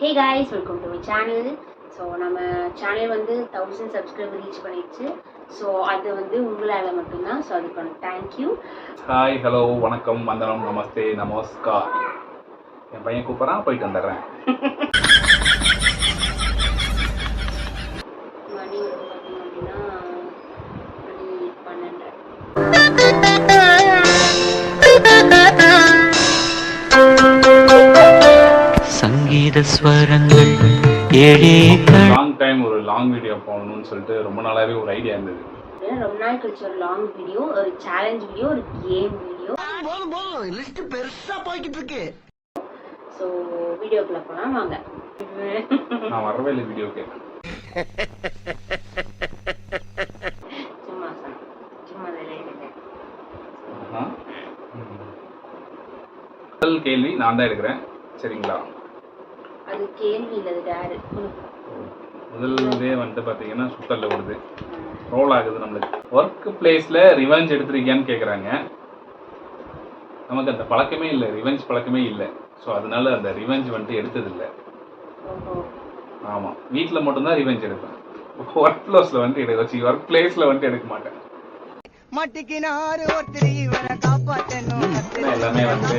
Hey guys, welcome to my channel. So நம்ம channel வந்து 1000 subscriber reach பண்ணிடுச்சு. So அது வந்து உங்களால் மட்டும்தான். ஸோ அதுக்கான தேங்க்யூ. ஹாய், ஹலோ, வணக்கம், வந்தனம், நமஸ்தே, நமஸ்கார். என் பையன் கூப்பிட்றான், போயிட்டு வந்துடுறேன். மணி பார்த்தீங்க அப்படின்னா மணி 12. சங்கீத ஸ்வரங்கள் லாங் டைம் ஒரு லாங் வீடியோ போடணும்னு சொல்லிட்டு ரொம்ப நாளாவே ஒரு ஐடியா இருந்தது. ரொம்ப நாள் கழிச்சு ஒரு லாங் வீடியோ, ஒரு சேலஞ்ச் வீடியோ, ஒரு கேம் வீடியோ. லிஸ்ட் பெருசா போய்கிட்டு இருக்கு. ஸோ வீடியோக்குள்ள போலாம் வாங்க. நான் வரவே இல்லை வீடியோ கேட்க. சும்மா இருக்கேன். முதல் கேள்வி நான் தான் எடுக்கிறேன், சரிங்களா? அது கேள்வி இல்லை, அது டேரு. முதல்லே வந்துட்டு பார்த்தீங்கன்னா சுத்தல்ல விடுது, ரோல் ஆகுது. நம்மளுக்கு ஒர்க் பிளேஸில் ரிவெஞ்ச் எடுத்துருக்கியான்னு கேட்குறாங்க. நமக்கு அந்த பழக்கமே இல்லை, ரிவெஞ்ச் பழக்கமே இல்லை. ஸோ அதனால அந்த ரிவெஞ்ச் வந்துட்டு எடுத்ததில்லை. ஆமாம், வீட்டில் மட்டும்தான் ரிவெஞ்ச் எடுப்பேன். ஒர்க் பிளேஸில் வந்துட்டு ஒர்க் பிளேஸில் வந்துட்டு எடுக்க மாட்டேன். எல்லாமே வந்து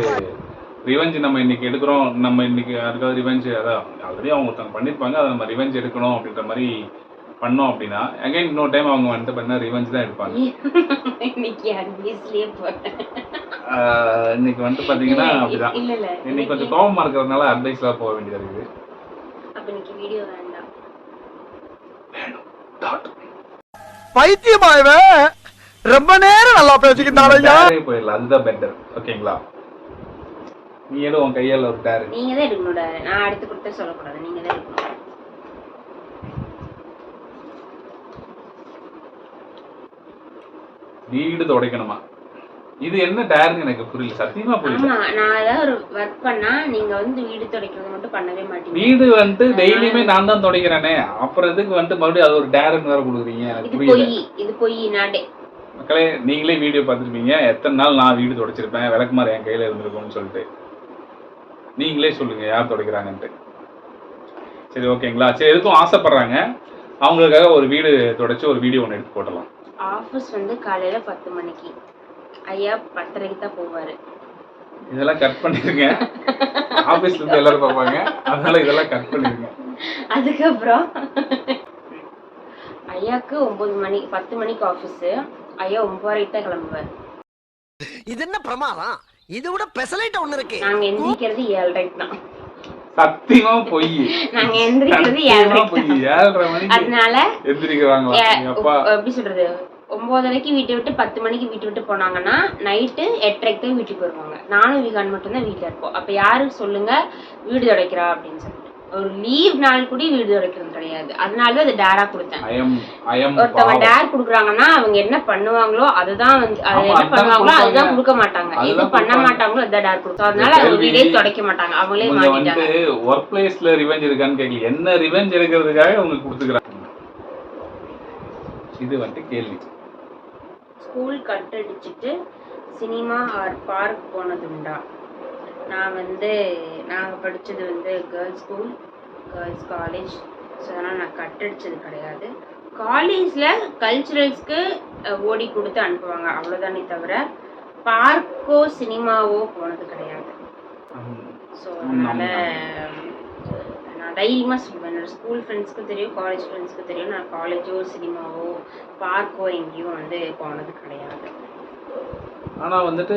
ரிவெஞ்ச் நம்ம இன்னைக்கு எடுக்கிறோம், நம்ம இன்னைக்கு யாருக்காவது ரிவெஞ்ச், அதான் ஆல்ரெடி அவங்க ஒருத்தவங்க பண்ணியிருப்பாங்க, அதை நம்ம ரிவெஞ்ச் எடுக்கணும் அப்படின்ற மாதிரி பண்ணோம் அப்படின்னா அகைன் இன்னொரு டைம் அவங்க வந்துட்டு பண்ண ரிவெஞ்ச் தான் எடுப்பாங்க. இன்னைக்கு வந்துட்டு பார்த்தீங்கன்னா அப்படிதான். இன்னைக்கு கொஞ்சம் கோபமா இருக்கிறதுனால அட்வைஸ்லாம் போக வேண்டியது இருக்குது. பைத்தியமாயவே ரொம்ப நேரம் நல்லா பேசிக்கிட்டாங்க. போயிடலாம், அதுதான் பெட்டர். ஓகேங்களா? நீ எடு, உன் கையால ஒரு டேர். நீங்க தான் எடுக்கணும். நான் எடுத்து கொடுத்து சொல்லக்கூடாது, நீங்க தான் எடுக்கணும். வீடு துடைக்கணுமா? இது என்ன டேர்னு எனக்கு புரியல, சத்தியமா புரியல. ஆமா, நான் ஏதாவது ஒரு வர்க் பண்ணா நீங்க வந்து வீடு துடைக்கிறது மட்டும் பண்ணவே மாட்டீங்க. வீடு வந்து டெய்லியுமே நான் தான் துடைக்கிறேனே, அப்புறம் எதுக்கு வந்து மறுபடியும் அது ஒரு டேர்னு வேற கொடுக்குறீங்க? எனக்கு புரியல. இது போய் நாடே மக்களே, நீங்களே வீடியோ பார்த்துருப்பீங்க, எத்தனை நாள் நான் வீடு துடைச்சிருப்பேன், விளக்குமாறு என் கையில இருந்திருக்கும்னு சொல்லிட்டு. நீங்களே சொல்லுங்க யார் துடைக்கிறாங்கன்ட்டு. சரி, ஓகேங்களா? சரி, எதுக்கும் ஆசைப்படுறாங்க, அவங்களுக்காக ஒரு வீடு துடைச்சு ஒரு வீடியோ ஒன்று எடுத்து போட்டலாம். ஆஃபீஸ் வந்து காலையில 10 மணிக்கு, ஐயா 10:30க்கு தான் போவாரு. இதெல்லாம் கட் பண்ணிருங்க, ஆபீஸ்ல இருந்து எல்லாரும் பார்ப்பாங்க, அதனால இதெல்லாம் கட் பண்ணிருங்க. அதுக்கப்புறம் ஐயாக்கு 9 மணி 10 மணிக்கு ஆஃபீஸ், ஐயா 9:30க்கு தான் கிளம்புவார். இது என்ன பிரமாதம்? இது விட பெசலைட் ஒண்ணு இருக்கு. நாங்க எந்திரிக்கிறது 7:30 தான். சத்தியமா பொய். நாங்க எந்திரிக்கிறது 7:30 மணிக்கு. அதனால எந்திரிக்கிறாங்க. அப்பா எப்படி சொல்றது, 9:30க்கு வீட்டை விட்டு 10 மணிக்கு வீட்டை விட்டு போனாங்கன்னா நைட்டு 8:30க்கு தான் வீட்டுக்கு வருவாங்க. நானும் விகான் மட்டும்தான் வீட்டில் இருப்போம். அப்போ யாரு சொல்லுங்க வீடு துடைக்கிறா அப்படின்னு சொல்லிட்டு. ஒரு லீவ் நாள் கூட வீடு துடைக்கிறது கிடையாது. அதனாலதான் அது டேரா கொடுத்தேன். ஒருத்தவங்க டேர் கொடுக்குறாங்கன்னா அவங்க என்ன பண்ணுவாங்களோ அதுதான் வந்து, அது என்ன பண்ணுவாங்களோ அதுதான் கொடுக்க மாட்டாங்க. எது பண்ண மாட்டாங்களோ அதுதான் டேர் கொடுத்தோம். அதனால அவங்க வீடே துடைக்க மாட்டாங்க, அவங்களே மாட்டிட்டாங்க. ஒர்க் பிளேஸ்ல ரிவெஞ்ச் இருக்கான்னு கேட்கல, என்ன ரிவெஞ்ச் எடுக்கிறதுக்காக அவங்க கொடுத்துக்கிறாங்க. இது வந்து கேள்வி. ஸ்கூல் கட் அடிச்சுட்டு சினிமா ஆர் பார்க் போனதுண்டா? நான் வந்து நாங்கள் படித்தது வந்து girls school, girls college. So அதனால் நான் கட் அடித்தது கிடையாது. காலேஜில் கல்ச்சுரல்ஸ்க்கு ஓடி கொடுத்து அனுப்புவாங்க, அவ்வளோதானே தவிர பார்க்கோ சினிமாவோ போனது கிடையாது. ஸோ அதனால் நான் தைரியமாக சொல்லுவேன், என்னோடய ஸ்கூல் ஃப்ரெண்ட்ஸ்க்கு தெரியும், காலேஜ் ஃப்ரெண்ட்ஸ்க்கு தெரியும், நான் காலேஜோ சினிமாவோ பார்க்கோ எங்கேயும் வந்து போனது கிடையாது. ஆனால் வந்துட்டு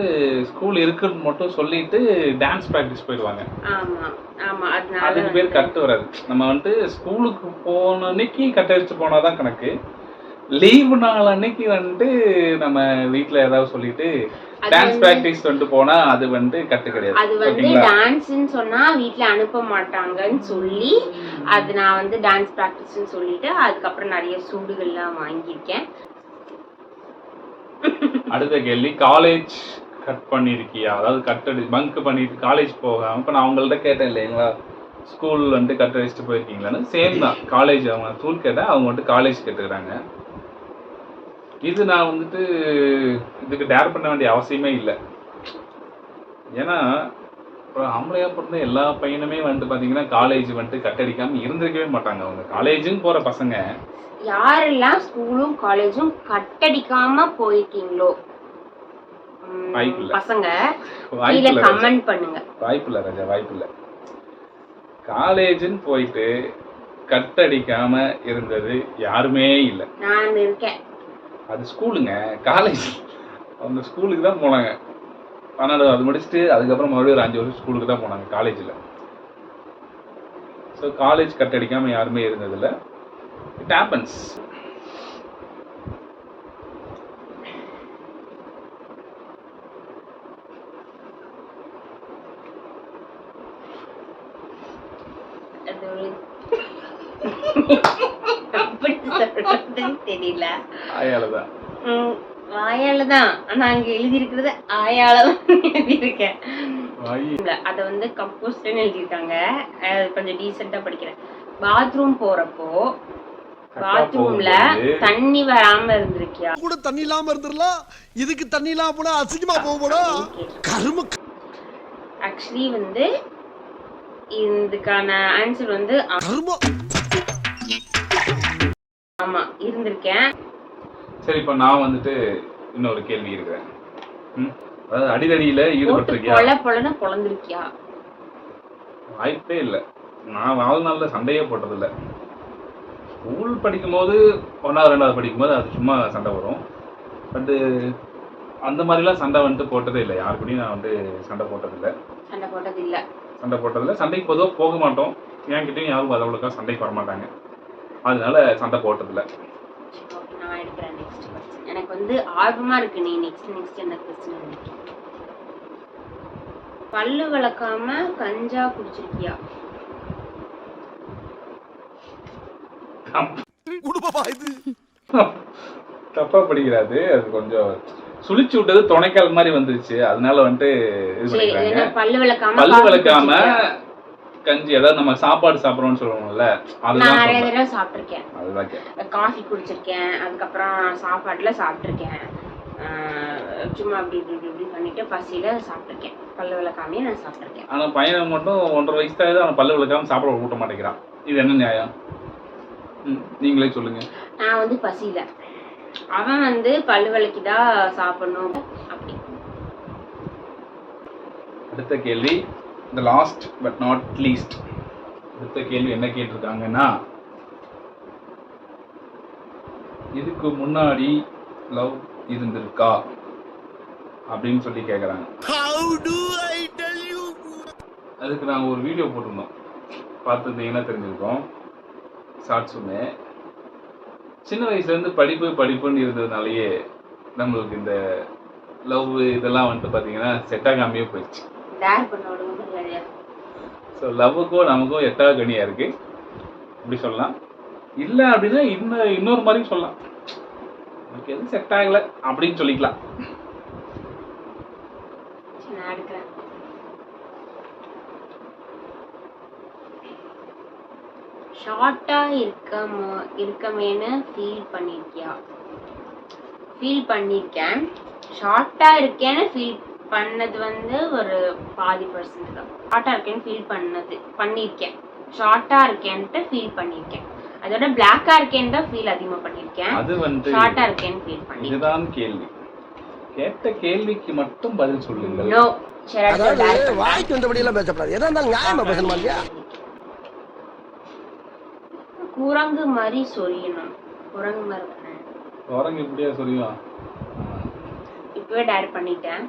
ஸ்கூல் இருக்குன்னு மட்டும் சொல்லிட்டு டான்ஸ் ப்ராக்டிஸ் போயிடுவாங்க. ஆமாம் ஆமாம், அதுக்கு பேர் கட்டு வராது. நம்ம வந்துட்டு ஸ்கூலுக்கு போன அன்னைக்கு கட்ட வச்சுட்டு போனால் தான் கணக்கு. லீவு நாள் அன்னைக்கு வந்துட்டு நம்ம வீட்டில் ஏதாவது சொல்லிட்டு டான்ஸ் ப்ராக்டிஸ் வந்துட்டு போனால் அது வந்து கட்டு கிடையாது. அது வந்து டான்ஸ்ன்னு சொன்னால் வீட்டில் அனுப்ப மாட்டாங்கன்னு சொல்லி அது நான் வந்து டான்ஸ் ப்ராக்டிஸ்ன்னு சொல்லிட்டு அதுக்கப்புறம் நிறைய சூடுகள்லாம் வாங்கியிருக்கேன். அடுத்த கேள்வி, காலேஜ் கட் பண்ணியிருக்கியா? அதாவது கட் பங்க் பண்ணிட்டு காலேஜ் போகாம. இப்போ நான் அவங்கள்ட்ட கேட்டேன் இல்லைங்களா, ஸ்கூல் வந்துட்டு கட் அடிச்சுட்டு போயிருக்கீங்களான்னு. சேம் தான், காலேஜ் அவங்க ஸ்கூல் கேட்டேன், அவங்க வந்துட்டு காலேஜ் கேட்டுக்கிறாங்க. இது நான் வந்துட்டு இதுக்கு டேர் பண்ண வேண்டிய அவசியமே இல்லை. ஏன்னா அப்புறம் ஆம்பளையா பிறந்த எல்லா பையனுமே வந்துட்டு பார்த்தீங்கன்னா காலேஜ் வந்துட்டு கட்டடிக்காமல் இருந்திருக்கவே மாட்டாங்க. அவங்க காலேஜுன்னு போகிற பசங்க யாரெல்லாம் ஸ்கூலும் காலேஜும் கட்டடிக்காம போயிருக்கீங்களோ வாய்ப்பில்லை. பசங்க கீழே வாய்ப்பில்லை ராஜா. கமெண்ட் பண்ணுங்க. வாய்ப்பில்லை ராஜா, வாய்ப்பில்லை. காலேஜுன்னு போயிட்டு கட்டடிக்காம இருந்தது யாருமே இல்லை. நான் இருக்கேன். அது ஸ்கூலுங்க. காலேஜ் அந்த ஸ்கூலுக்கு தான் போனாங்க. 12 அது முடிச்சுட்டு அதுக்கப்புறம் மறுபடியும் ஒரு 5 வருஷம் ஸ்கூலுக்கு தான் போனாங்க காலேஜில். ஸோ காலேஜ் கட்டடிக்காமல் யாருமே இருந்ததில்லை. It happens. அது ஒரு அப்படி சொல்றதுன்னு தெரியல. ஆயாலதான் வாயாலதான். ஆனா அங்க எழுதி இருக்கிறது ஆயாலதான் எழுதியிருக்கேன். அத வந்து கம்போஸ்ட்னு எழுதியிருக்காங்க. கொஞ்சம் டீசெண்டா படிக்கிறேன். பாத்ரூம் போறப்போ பாத்ரூம்ல தண்ணி வராம இருந்திருக்கியா? கூட தண்ணி இல்லாம இருந்துடலாம். இதுக்கு தண்ணி இல்லாம போனா அசிங்கமா போகணும். கரும. ஆக்சுவலி வந்து இதுக்கான ஆன்சர் வந்து ஆமா இருந்திருக்கேன். சரி, இப்போ நான் வந்துட்டு இன்னொரு கேள்வி இருக்கிறேன். அதாவது அடிதடியில ஈடுபட்டிருக்கியா? பொலன்னு பொழந்திருக்கியா? வாய்ப்பே இல்லை. நான் வாழ்நாளில் சண்டையே போட்டதில்லை. ஸ்கூல் படிக்கும்போது 1வது 2வது படிக்கும்போது அது சும்மா சண்டை வரும். பட்டு அந்த மாதிரிலாம் சண்டை வந்துட்டு போட்டதே இல்லை. யாருக்கூடையும் நான் வந்து சண்டை போட்டதில்லை. சண்டைக்கு பொதுவாக போக மாட்டோம். என்கிட்டையும் யாரும் அவ்வளோக்கா சண்டைக்கு வரமாட்டாங்க. அதனால சண்டை போட்டதில்லை. நான் எடுக்கிறேன் நெக்ஸ்ட் क्वेश्चन. எனக்கு வந்து ஆர்வமா இருக்கு. நீ நெக்ஸ்ட் என்ன क्वेश्चन எடுக்க? பல்லு விளக்காம கஞ்சா குடிச்சிருக்கியா? தப்பா படிக்கிறாது. அது கொஞ்சம் சுழிச்சு விட்டது துணைக்கால் மாதிரி வந்துருச்சு. அதனால வந்துட்டு இது பண்ணிக்கிறாங்க. பல்லு விளக்காம கஞ்சி, அதாவது நம்ம சாப்பாடு சாப்பிட்றோம்னு சொல்லுவோம்ல, அதுதான் நிறைய தடவை சாப்பிட்டிருக்கேன். அதுதான் காஃபி குடிச்சிருக்கேன். அதுக்கப்புறம் சாப்பாட்டுல சாப்பிட்டிருக்கேன். சும்மா அப்படி இப்படி பண்ணிட்டு பசியில சாப்பிட்டிருக்கேன். பல்லு விளக்காமையே நான் சாப்பிட்டிருக்கேன். ஆனா பையன் மட்டும் 1.5 வயசு தான் அவன் பல்லு விளக்காம சாப்பிட ஊட்ட மாட்டேங்கிறான். இது என்ன நியாயம்? நீங்களே சொல்லுங்க. நான் வந்து பசியில, அவன் வந்து பல்லு விளக்கிதான் சாப்பிடணும் அப்படி. அடுத்த கேள்வி, the last but not least. அடுத்த கேள்வி என்ன கேட்டிருக்காங்கன்னா, இதுக்கு முன்னாடி லவ் இருந்திருக்கா அப்படின்னு சொல்லி கேட்குறாங்க. அதுக்கு நாங்கள் ஒரு வீடியோ போட்டிருந்தோம், பார்த்துருந்தீங்கன்னா தெரிஞ்சிருக்கோம். ஷார்ட்ஸுமே சின்ன வயசுலேருந்து படிப்புன்னு இருந்ததுனாலேயே நம்மளுக்கு இந்த லவ் இதெல்லாம் வந்துட்டு பார்த்தீங்கன்னா செட் ஆகாமையே போயிடுச்சு. ஸோ லவ்வுக்கும் நமக்கும் எட்டாவது கனியாக இருக்குது அப்படி சொல்லலாம். இல்லை அப்படின்னா இன்னொரு மாதிரி சொல்லலாம், நமக்கு எதுவும் செட் ஆகலை அப்படின்னு சொல்லிக்கலாம். ஷார்ட்டா இருக்கமேன்னு ஃபீல் பண்ணியிருக்கேன். ஷார்ட்டா இருக்கேன்னு ஃபீல் பண்ணது வந்து ஒரு 50% தான். ஷார்ட்டா இருக்கேன்னு ஃபீல் பண்ணியிருக்கேன். ஷார்ட்டா இருக்கேன்ட்டு ஃபீல் பண்ணியிருக்கேன். அதோட பிளாக்கா இருக்கேன்னு தான் ஃபீல் அதிகமாக பண்ணியிருக்கேன். அது வந்து ஷார்ட்டா இருக்கேன்னு ஃபீல் பண்ணி. இதுதான் கேள்வி. கேட்ட கேள்விக்கு மட்டும் பதில் சொல்லுங்க. நோ. வாய்க்கு வந்தபடி எல்லாம் பேசப்படாது. எதா இருந்தாலும் நியாயமா பேசணுமா இல்லையா? குரங்கு மாதிரி சொரியணும். குரங்கு இப்பவே டயர் பண்ணிட்டேன்.